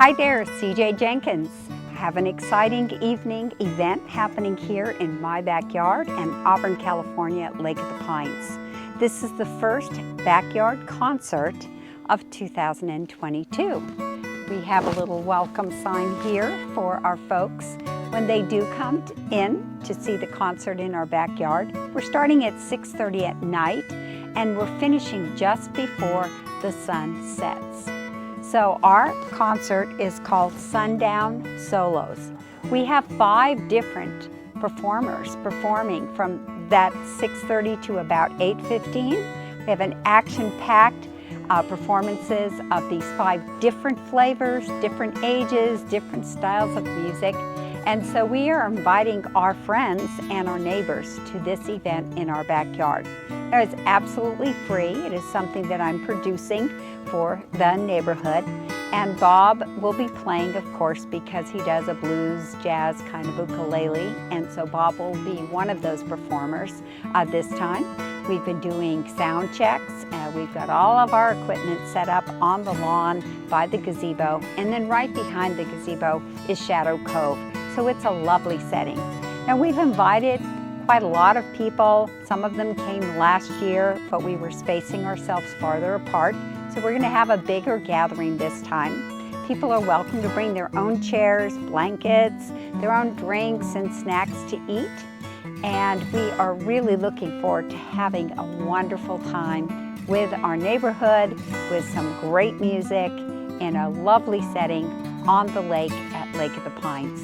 Hi there, CJ Jenkins. I have an exciting evening event happening here in my backyard in Auburn, California at Lake of the Pines. This is the first backyard concert of 2022. We have a little welcome sign here for our folks when they do come in to see the concert in our backyard. We're starting at 6:30 at night and we're finishing just before the sun sets. So our concert is called Sundown Solos. We have 5 different performers performing from that 6:30 to about 8:15. We have an action-packed performances of these 5 different flavors, different ages, different styles of music. And so we are inviting our friends and our neighbors to this event in our backyard. It is absolutely free. It is something that I'm producing for the neighborhood. And Bob will be playing, of course, because he does a blues, jazz kind of ukulele. And so Bob will be one of those performers this time. We've been doing sound checks. We've got all of our equipment set up on the lawn by the gazebo. And then right behind the gazebo is Shadow Cove. So it's a lovely setting. Now we've invited quite a lot of people. Some of them came last year, but we were spacing ourselves farther apart. So we're going to have a bigger gathering this time. People are welcome to bring their own chairs, blankets, their own drinks and snacks to eat. And we are really looking forward to having a wonderful time with our neighborhood, with some great music in a lovely setting on the lake at Lake of the Pines.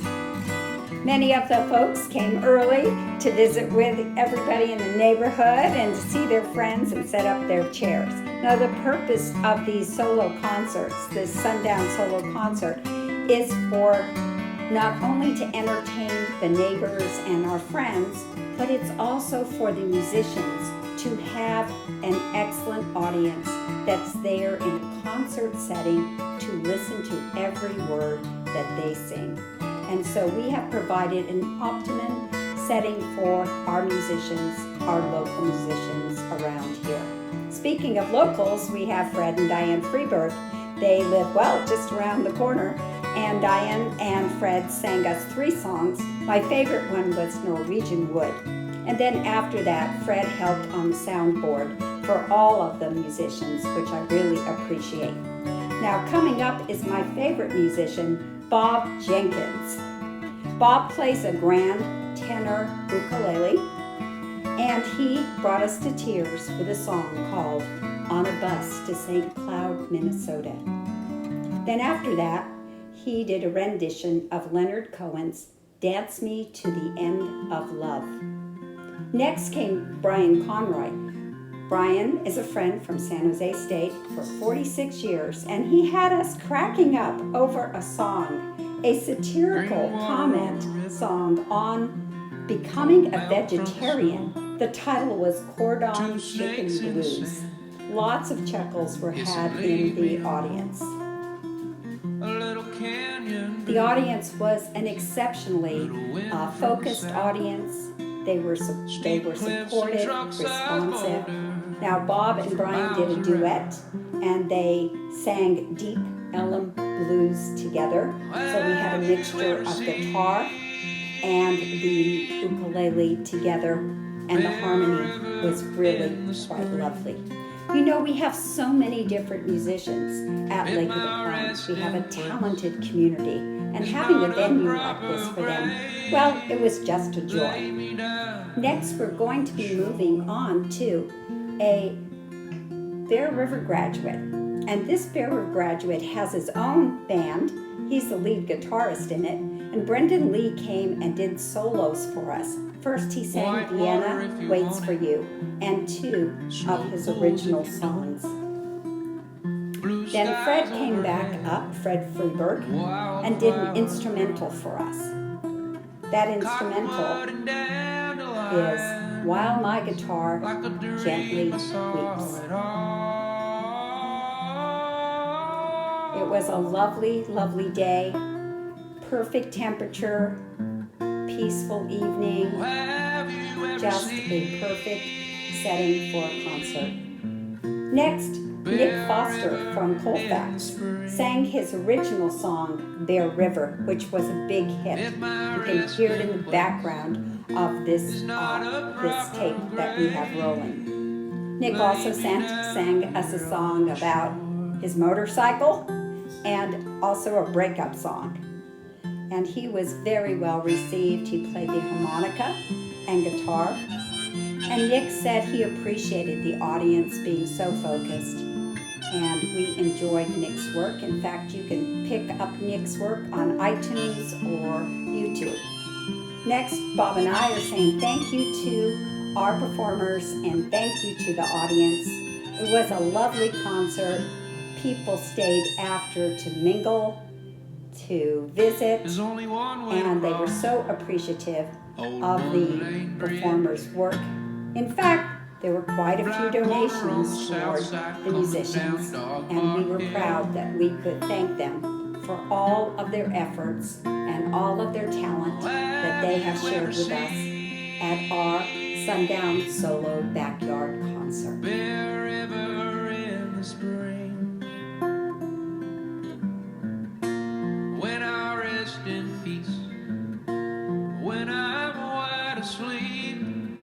Many of the folks came early to visit with everybody in the neighborhood and to see their friends and set up their chairs. Now the purpose of these solo concerts, this Sundown solo concert, is for not only to entertain the neighbors and our friends, but it's also for the musicians to have an excellent audience that's there in a concert setting to listen to every word that they sing. And so we have provided an optimum setting for our musicians, our local musicians around here. Speaking of locals, we have Fred and Diane Freeberg. They live, well, just around the corner. And Diane and Fred sang us 3 songs. My favorite one was Norwegian Wood. And then after that, Fred helped on the soundboard for all of the musicians, which I really appreciate. Now coming up is my favorite musician, Bob Jenkins. Bob plays a grand tenor ukulele, and he brought us to tears with a song called On a Bus to St. Cloud, Minnesota. Then after that, he did a rendition of Leonard Cohen's Dance Me to the End of Love. Next came Brian Conroy. Brian is a friend from San Jose State for 46 years, and he had us cracking up over a song, a satirical comment song on becoming a vegetarian. The title was Cordon Chicken Blues. Lots of chuckles were had in the audience. The audience was an exceptionally focused audience. They were supportive, responsive. Now Bob and Brian did a duet and they sang Deep Ellum Blues together. So we had a mixture of guitar and the ukulele together, and the harmony was really quite lovely. You know, we have so many different musicians at Lake of the Pines. We have a talented community, and having a venue like this for them, well, it was just a joy. Next, we're going to be moving on to a Bear River graduate. And this Bear River graduate has his own band. He's the lead guitarist in it. And Brendan Lee came and did solos for us. First, he sang Vienna Waits for You and 2 of his original songs. Then Fred came back up, Fred Freeberg, and did an instrumental for us. That instrumental is While My Guitar Gently Weeps. It was a lovely, lovely day, perfect temperature, peaceful evening, just a perfect setting for a concert. Next, Nick Foster from Colfax sang his original song, Bear River, which was a big hit. You can hear it in the background of this tape that we have rolling. Nick also sang us a song about his motorcycle and also a breakup song. And he was very well received. He played the harmonica and guitar. And Nick said he appreciated the audience being so focused. And we enjoyed Nick's work. In fact, you can pick up Nick's work on iTunes or YouTube. Next, Bob and I are saying thank you to our performers and thank you to the audience. It was a lovely concert. People stayed after to mingle, to visit, and they were so appreciative of the performers' work. In fact, there were quite a few donations toward the musicians, and we were proud that we could thank them for all of their efforts and all of their talent that they have shared with us at our Sundown Solo Backyard Concert.